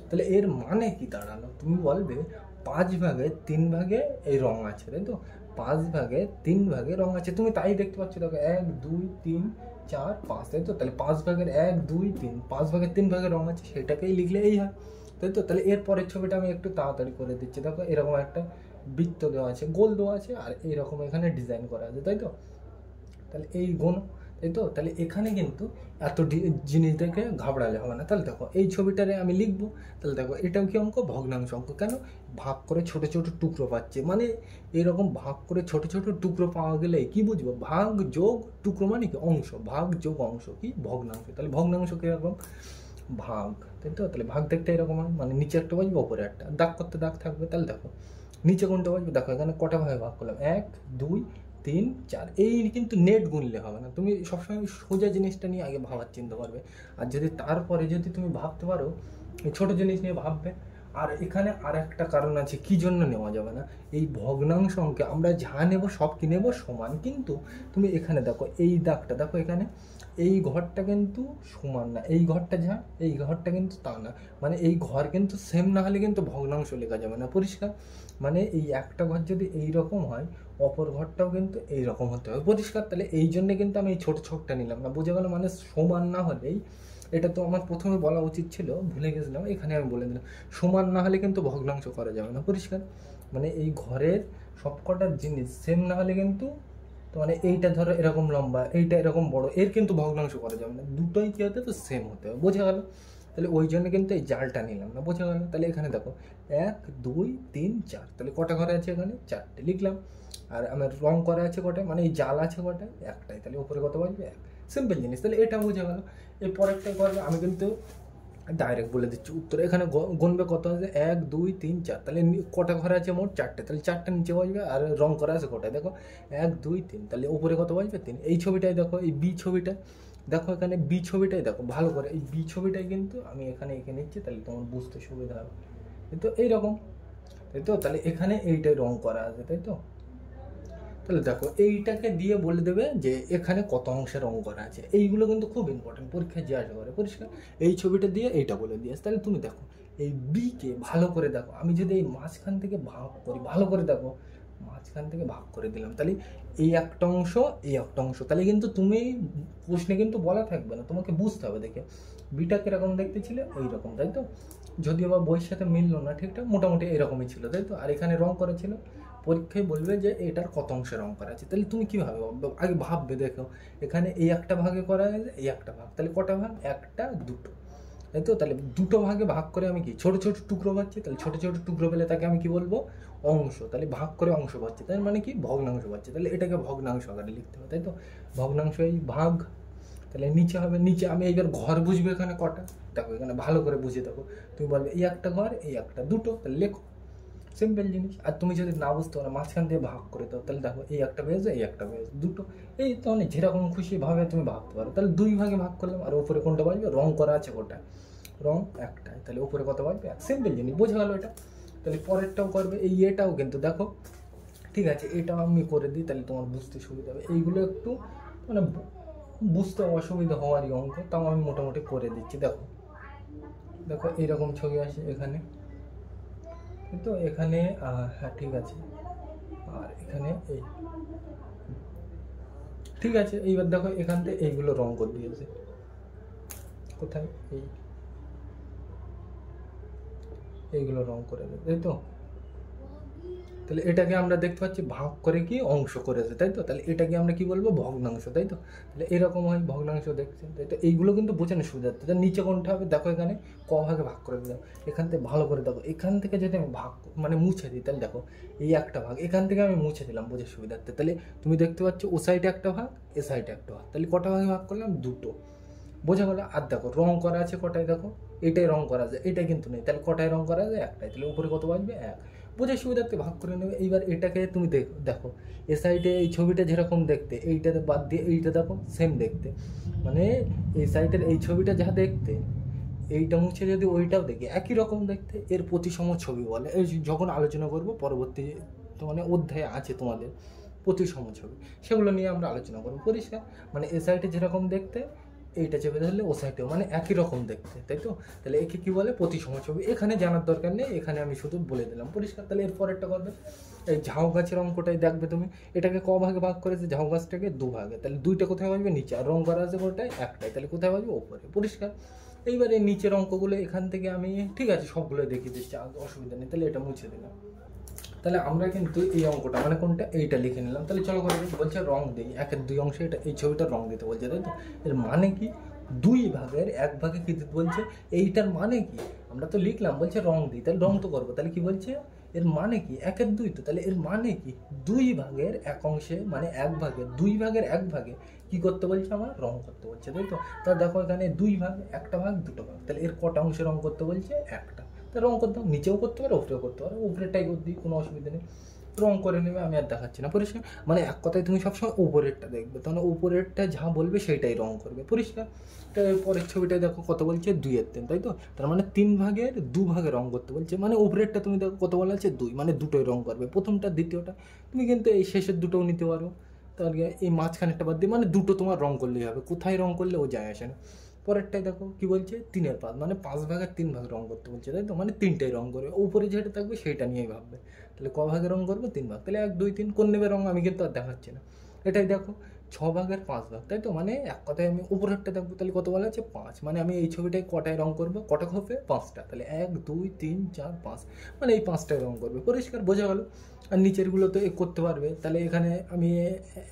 তাহলে এর মানে কি দাঁড়ালো, তুমি বলবে 5 ভাগে 3 ভাগে এই রং আছে, তাই তো। 5 ভাগে 3 ভাগে রং আছে, তুমি তাই দেখতে পাচ্ছ, দেখো 1 2 3 4 5, তাই তো। তাহলে 5 ভাগের 1 2 3, 5 ভাগের 3 ভাগে রং আছে, সেটাকেই লিখলে এই হয়, তাই তো। তাহলে এর পরের ছবিটা আমি একটু তাড়াতাড়ি করে দিচ্ছি, দেখো এরকম একটা বৃত্ত দেওয়া আছে, গোল দেওয়া আছে, আর এইরকম এখানে ডিজাইন করা আছে, তাই তো। তাহলে এই গুণ, তাই তো। তাহলে এখানে কিন্তু এত জিনিস দেখে ঘাবড়ালে হবে না। তাহলে দেখো এই ছবিটারে আমি লিখবো, তাহলে দেখো এটাও কি অঙ্ক, ভগ্নাংশ অঙ্ক। কেন, ভাগ করে ছোট ছোট টুকরো পাচ্ছে, মানে এরকম ভাগ করে ছোট ছোট টুকরো পাওয়া গেলে কি বুঝবো, ভাগ যোগ টুকরো মানে কি অংশ, ভাগ যোগ অংশ কি ভগ্নাংশ। তাহলে ভগ্নাংশ কিরকম, ভাগ, তাই তো। তাহলে ভাগ দেখতে এরকম হয়, মানে নিচে একটা বাজবে ওপরে একটা, দাগ করতে দাগ থাকবে। তাহলে দেখো নিচে কোনটা বাজবে, দেখো এখানে কটা ভাগে ভাগ করলাম, 1 2 3 4, এই কিন্তু নেট গুনলে হবে না, তুমি সবসময় সোজা জিনিসটা নিয়ে আগে ভাবার চিন্তা করবে। আর যদি তারপরে যদি তুমি ভাবতে পারো এই ছোটো জিনিস নিয়ে ভাববে। আর এখানে আর একটা কারণ আছে কি জন্য নেওয়া যাবে না, এই ভগ্নাংশ অঙ্কে আমরা যা নেব সব কি নেব সমান, কিন্তু তুমি এখানে দেখো এই দাগটা দেখো, এখানে এই ঘরটা কিন্তু সমান না, এই ঘরটা যা, এই ঘরটা কিন্তু তা না, মানে এই ঘর কিন্তু সেম না হলে কিন্তু ভগ্নাংশ লেখা যাবে না, পরিষ্কার। মানে এই একটা ঘর যদি এই রকম হয়, অপর ঘরটাও কিন্তু এই রকম হতে হবে, পরিষ্কার। তাহলে এই জন্য কিন্তু আমি এই ছোট ছকটা নিলাম না, বোঝা গেল। মানে সমান না হলেই, এটা তো আমার প্রথমে বলা উচিত ছিল, ভুলে গেছিলাম, এখানে আমি বলে দিলাম, সমান না হলে কিন্তু ভগ্নাংশ করা যাবে না, পরিষ্কার। মানে এই ঘরের সবকটার জিনিস সেম না হলে কিন্তু, তো মানে এইটা ধরো এরকম লম্বা, এইটা এরকম বড়, এর কিন্তু ভগ্নাংশ করা যাবে না, দুটোই কী হতে হবে, সেম হতে হবে, বোঝা গেল। তাহলে ওই জন্য কিন্তু এই জালটা নিলাম না, বোঝা গেল। তাহলে এখানে দেখো 1 2 3 4, তাহলে কটা ঘরে আছে, এখানে 4টে লিখলাম। আর আমার রং করা আছে কটায়, মানে এই জাল আছে কটায়, একটাই, তাহলে উপরে কত বাজবে 1, সিম্পল জিনিস। তাহলে এটা বোঝা গেল। এই পরেরটাই করবে, আমি কিন্তু ডাইরেক্ট বলে দিচ্ছি উত্তর, এখানে গুনবে কত আছে, 1 2 3 4, তাহলে কটা ঘরে আছে মোট 4টে, তাহলে 4টা নিচে বাজবে, আর রং করা আছে কটায়, দেখো 1 2 3, তাহলে উপরে কত বাজবে 3। এই ছবিটাই দেখো, এই বি ছবিটা দেখো, এখানে বি ছবিটাই দেখো ভালো করে, এই বি ছবিটাই কিন্তু আমি এখানে এঁকে নিচ্ছি, তাহলে তোমার বুঝতে সুবিধা হবে, তাই তো। এইরকম, তাই তো। তাহলে এখানে এইটাই রং করা আছে, তাই তো। তাহলে দেখো এইটাকে দিয়ে বলে দেবে যে এখানে কত অংশের রং করা আছে, এইগুলো কিন্তু খুব ইম্পর্টেন্ট, পরীক্ষায় জিজ্ঞাসা করে, পরিষ্কার। এই ছবিটা দিয়ে এইটা বলে দিয়েছে। তাহলে তুমি দেখো এই বিকে ভালো করে দেখো, আমি যদি এই মাঝখান থেকে ভাগ করি, ভালো করে দেখো, মাঝখান থেকে ভাগ করে দিলাম, তাহলে এই একটা অংশ, এই একটা অংশ, তাহলে কিন্তু তুমি প্রশ্নে কিন্তু বলা থাকবে না, তোমাকে বুঝতে হবে দেখে বিটা কিরকম দেখতে ছিল, এইরকম, তাই তো। যদিও বা বইয়ের সাথে মিললো না ঠিকঠাক, মোটামুটি এরকমই ছিল, তাই তো। আর এখানে রং করেছিল, পরীক্ষায় বলবে যে এটার কত অংশে রং করা আছে, তাহলে তুমি কীভাবে আগে ভাববে, দেখো এখানে এই একটা ভাগে করা আছে, এই একটা ভাগ, তাহলে কটা ভাগ, একটা দুটো, তাই তো। তাহলে দুটো ভাগে ভাগ করে আমি কি ছোট ছোট টুকরো পাচ্ছি, তাহলে ছোট ছোট টুকরো পেলে তাকে আমি কি বলবো, অংশ। তাহলে ভাগ করে অংশ পাচ্ছি, তাই মানে কি ভগ্নাংশ পাচ্ছি, তাহলে এটাকে ভগ্নাংশ আকারে লিখতে হবে, তাই তো। ভগ্নাংশ এই ভাগ, তাহলে নিচে হবে, নিচে আমি এইবার ঘর বুঝবো এখানে কটা, দেখো এখানে ভালো করে বুঝে দেখো, তুমি বলবে এই একটা ঘর, এই একটা দুটো, তাহলে লেখো, সিম্পল জিনিস। আর তুমি যদি না বুঝতে পারো মাঝখান দিয়ে ভাগ করে দাও, তাহলে দেখো এই একটা পেয়েছো, এই একটা পেয়েছো, দুটো, এই তো মানে যেরকম খুশি ভাবে তুমি ভাবতে পারো। তাহলে দুই ভাগে ভাগ করলাম, আর উপরে কোনটা বাজবে, রং করা আছে কোটা, রং একটাই, তাহলে উপরে কত বাজবে, এক, সিম্পল জিনিস, বোঝা গেল এটা। তাহলে পরেরটাও করবে, এই এটাও কিন্তু দেখো, ঠিক আছে, এটাও আমি করে দিই, তাহলে তোমার বুঝতে সুবিধা হবে। এইগুলো একটু মানে বুঝতে অসুবিধা হওয়ারই অঙ্ক, তাও আমি মোটামুটি করে দিচ্ছি। দেখো দেখো এইরকম ছবি আসে এখানে, তো এখানে হ্যাঁ ঠিক আছে, আর এখানে এই, ঠিক আছে। এইবার দেখো এখান থেকে এইগুলো রং করে দিয়েছে, কোথায় এইগুলো রং করে দেবে, তাই তো? তাহলে এটাকে আমরা দেখতে পাচ্ছি ভাগ করে কি অংশ করেছে, তাই তো? তাহলে এটাকে আমরা কি বলবো, ভগ্নাংশ, তাই তো? তাহলে এরকম হয় ভগ্নাংশ দেখছে, তাই তো? এইগুলো কিন্তু বোঝানোর সুবিধার্থে। তাহলে নিচে কোনটা হবে দেখো, এখানে ক ভাগে ভাগ করে দিলাম। এখান থেকে ভালো করে দেখো, এখান থেকে যদি আমি ভাগ মানে মুছে দিই, তাহলে দেখো এই একটা ভাগ এখান থেকে আমি মুছে দিলাম বোঝার সুবিধার্থে। তাহলে তুমি দেখতে পাচ্ছ ও সাইডে একটা ভাগ, এ সাইডে একটা ভাগ, তাহলে কটা ভাগে ভাগ করলাম, দুটো। বোঝা গেল? আর দেখো রং করা আছে কটায়, দেখো এটাই রং করা যায়, এটা কিন্তু নেই, তাহলে কটায় রং করা যায়, একটাই। তাহলে উপরে কত বাজবে, এক। বোঝার সুবিধার্থে ভাগ করে নেবে। এইবার এটাকে তুমি দেখো এ সাইডে এই ছবিটা যেরকম দেখতে, এইটাতে বাদ দিয়ে এইটা দেখো সেম দেখতে, মানে এই সাইডের এই ছবিটা যা দেখতে, এইটা মুছে যদি ওইটাও দেখি একই রকম দেখতে, এর প্রতিসম ছবি বলে। এই যখন আলোচনা করবো পরবর্তী তো মানে অধ্যায়ে আছে তোমাদের প্রতিসম ছবি, সেগুলো নিয়ে আমরা আলোচনা করবো। পরিষ্কার? মানে এ সাইডে যেরকম দেখতে, এইটা চেপে ধরলে ও সাইডেও মানে একই রকম দেখতে, তাই তো? তাহলে একে কি বলে, প্রতিসম ছবি। এখানে জানার দরকার নেই, এখানে আমি শুধু বলে দিলাম। পরিষ্কার? তাহলে এর পরেরটা করবে, এই ঝাউ গাছের অঙ্কটাই দেখবে তুমি। এটাকে ক ভাগে ভাগ করেছে, ঝাউ গাছটাকে দু ভাগে, তাহলে দুইটা কোথায় বাজবে, নিচে। আর রং করা আছে কোনটায়, একটাই, তাহলে কোথায় বাজবে, ওপরে। পরিষ্কার? এইবার এই নিচের অঙ্কগুলো এখান থেকে আমি ঠিক আছে সবগুলো দেখিয়ে দিচ্ছি, অসুবিধা নেই। তাহলে এটা মুছে দিলাম। তাহলে আমরা কিন্তু এই অঙ্কটা মানে কোনটা, এইটা লিখে নিলাম। তাহলে চলো করে দেখি, বলছে রং দিই, একের দুই অংশে এটা এই ছবিটা রং দিতে বলছে, তাই তো? এর মানে কি, দুই ভাগের এক ভাগে কি দিতে বলছে, এইটার মানে কি, আমরা তো লিখলাম বলছে রং দিই, তাহলে রং তো করবো। তাহলে কি বলছে, এর মানে কি, একের দুই তো, তাহলে এর মানে কি, দুই ভাগের এক অংশে মানে এক ভাগে, দুই ভাগের এক ভাগে কি করতে বলছে, আমার রং করতে বলছে, তাই তো? তাহলে দেখো এখানে দুই ভাগ, একটা ভাগ, দুটো ভাগ, তাহলে এর কটা অংশে রং করতে বলছে, একটা। তা রং করতে নিচেও করতে পারো, উপরেও করতে পারো, উপরেরটাই করে দিই, কোনো অসুবিধা নেই। রং করে নেবে, আমি আর দেখাচ্ছি না। পরিষ্কার? মানে এক কথায় তুমি সবসময় উপরেরটা দেখবে, তাহলে উপরেরটা যা বলবে সেইটাই রং করবে। পরিষ্কার? পরের ছবিটায় দেখো কত বলছে, 2/3, তাই তো? তার মানে 3 ভাগের 2 ভাগে রং করতে বলছে, মানে উপরেরটা তুমি দেখো কত বলা আছে, 2, মানে দুটোই রং করবে, প্রথমটা দ্বিতীয়টা। তুমি কিন্তু এই শেষের দুটোও নিতে পারো, তাহলে এই মাঝখানেরটা বাদ দিয়ে মানে দুটো তোমার রং করলেই হবে, কোথায় রং করলে ও যায় আসে না। পরেরটাই দেখো কি বলছে, 3/5, মানে 5 ভাগের 3 ভাগ রং করতে বলছে, তাই তো? মানে তিনটাই রং করবে, উপরে যেটা থাকবে সেইটা নিয়েই ভাববে। তাহলে ক ভাগে রং করবে, 3 ভাগ। তাহলে 1 2 3 কোন নেবে রং, আমি কিন্তু আর দেখাচ্ছি না। এটাই দেখো 6 ভাগের 5 ভাগ, তাই তো? মানে এক কথায় আমি উপরেরটা দেখবো, তাহলে কত বলা আছে, 5, মানে আমি এই ছবিটায় কটায় রং করবো, কটা হবে, 5টা। তাহলে 1 2 3 4 5, মানে এই 5টায় রং করবে। পরিষ্কার? বোঝা গেল? আর নিচেরগুলো তো করতে পারবে। তাহলে এখানে আমি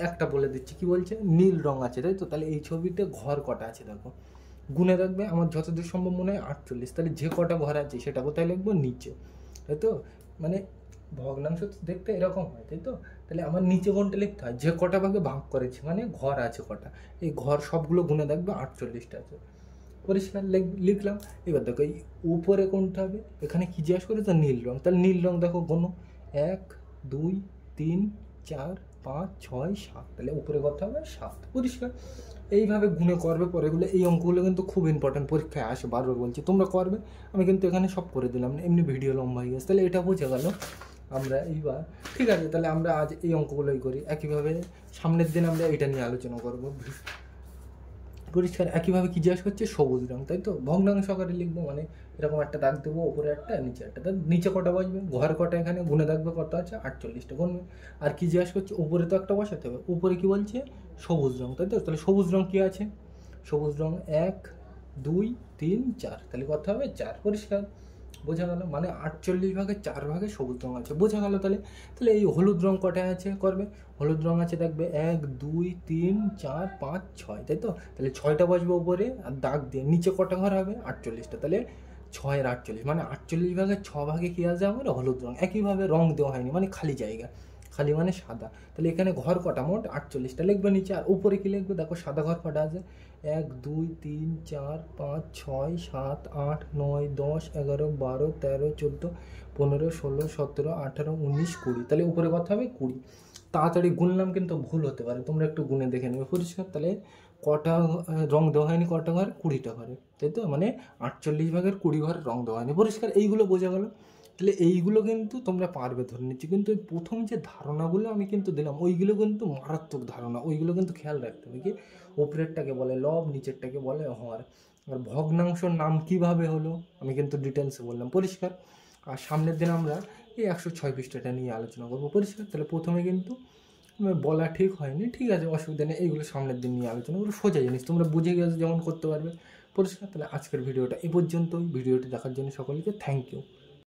একটা বলে দিচ্ছি, কি বলছে, নীল রং আছে, তাই তো? তাহলে এই ছবিতে ঘর কটা আছে দেখো, গুনে রাখবে। আমার যতদূর সম্ভব মনে হয় 48, তাহলে যে কটা ঘর আছে সেটা কোথায় লিখবো, নিচে, তাই তো? মানে ভগ্নাংশ তো দেখতে এরকম হয়, তাই তো? তাহলে আমার নিচে কোনটা লিখতে হয়, যে কটা ভাগে ভাগ করেছে, মানে ঘর আছে কটা, এই ঘর সবগুলো গুনে দেখবে 48টা আছে। পরিষ্কার? লিখলাম। এবার দেখো এই উপরে কোনটা হবে, এখানে কি জিজ্ঞাসা করে, তো নীল রং। তাহলে নীল রং দেখো গোনো, 1 2 3 4 5 6 7, তাহলে উপরে কত হবে, 7। পরিষ্কার? এইভাবে গুণে করবে পরেগুলো। এই অঙ্কগুলো কিন্তু খুব ইম্পর্টেন্ট, পরীক্ষায় আসে, বারবার বলছি তোমরা করবে। আমি কিন্তু এখানে সব করে দিলাম, এমনি ভিডিও লম্বা হয়ে গেছে। তাহলে এটা বোঝা গেল। আমরা এইবার ঠিক আছে, তাহলে আমরা আজ এই অঙ্কগুলোই করি। একইভাবে সামনের দিন আমরা এটা নিয়ে আলোচনা করবো। পরিষ্কার? একইভাবে কি জিজ্ঞাসা করছে, সবুজ রং, তাই তো? ভগ্নাংশ আকারে লিখবো, মানে এরকম একটা দাগ দেবো, উপরে একটা নিচে একটা। তাহলে নিচে কটা বসবে, ঘর কটা, এখানে গুনে দেখবে কত আছে, 48টা গুনবে। আর কি জিজ্ঞাসা করছে, উপরে তো একটা বসাতে হবে। উপরে কি বলছে, সবুজ রং, তাই তো? তাহলে সবুজ রং কি আছে, সবুজ রং 1 2 3 4, তাহলে কত হবে, 4। পরিষ্কার? বোঝা গেল? মানে 48 ভাগের 4 ভাগে সবুজ রং আছে। বোঝা গেল? তাহলে তাহলে এই হলুদ রং কটায় আছে, করবে। হলুদ রং আছে দেখবে 1 2 3 4 5 6, তাই তো? তাহলে 6টা বসবে উপরে, আর দাগ দিয়ে নিচে কটা ঘর হবে, 48টা। তাহলে 6 এর 48, মানে 48 ভাগের 6 ভাগে কি আছে আমার, হলুদ রং। একইভাবে রং দেওয়া হয়নি, মানে খালি জায়গা, খালি মানে সাদা। তাহলে এখানে ঘর কটা, মোট 48টা লিখবে নিচে। আর উপরে কি লিখবে, দেখো সাদা ঘর কটা আছে, 1 2 3 4 5 6 7 8 9 10 11 12 13 14 15 16 17 18 19 20, তাহলে উপরে কথা হবে 20। তাড়াতাড়ি গুনলাম কিন্তু ভুল হতে পারে, তোমরা একটু গুনে দেখে নেবে। পরিষ্কার? তাহলে কটা রং দেওয়া হয়নি, কটা ঘর, 20টা ঘরে, তাই তো? মানে 48 ভাগের 20 ঘর রং দেওয়া হয়নি। পরিষ্কার? এইগুলো বোঝা গেল? তাহলে এইগুলো কিন্তু তোমরা পারবে ধরে নিচ্ছি, কিন্তু এই প্রথম যে ধারণাগুলো আমি কিন্তু দিলাম, ওইগুলো কিন্তু মারাত্মক ধারণা, ওইগুলো কিন্তু খেয়াল রাখতে হবে। কি, উপরেরটাকে বলে লব, নিচেরটাকে বলে হর। আর ভগ্নাংশর নাম কিভাবে হলো আমি কিন্তু ডিটেলসে বললাম। পরিষ্কার? আর সামনের দিন আমরা এই 106 পৃষ্ঠাটা নিয়ে আলোচনা করবো। পরিষ্কার? তাহলে প্রথমে কিন্তু বলা ঠিক হয়নি, ঠিক আছে, অসুবিধা নেই, এইগুলো সামনের দিন নিয়ে আলোচনা করবো। সোজা জিনিস, তোমরা বুঝে গেছো যেমন করতে পারবে। পরিষ্কার? তাহলে আজকের ভিডিওটা এই পর্যন্তই। ভিডিওটি দেখার জন্য সকলকে থ্যাংক ইউ।